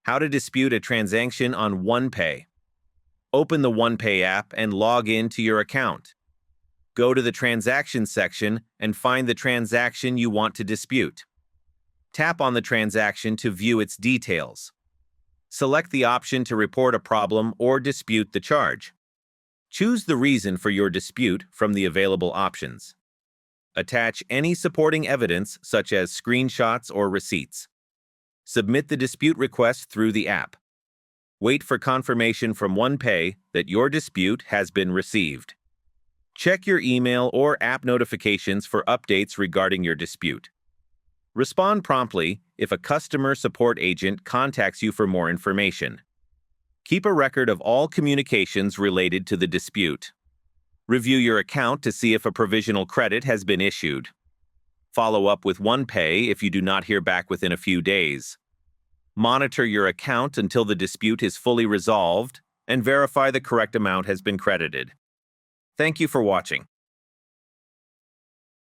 How to dispute a transaction on Onepay. Open the Onepay app and log in to your account. Go to the Transactions section and find the transaction you want to dispute. Tap on the transaction to view its details. Select the option to report a problem or dispute the charge. Choose the reason for your dispute from the available options. Attach any supporting evidence such as screenshots or receipts. Submit the dispute request through the app. Wait for confirmation from Onepay that your dispute has been received. Check your email or app notifications for updates regarding your dispute. Respond promptly if a customer support agent contacts you for more information. Keep a record of all communications related to the dispute. Review your account to see if a provisional credit has been issued. Follow up with Onepay if you do not hear back within a few days. Monitor your account until the dispute is fully resolved and verify the correct amount has been credited. Thank you for watching.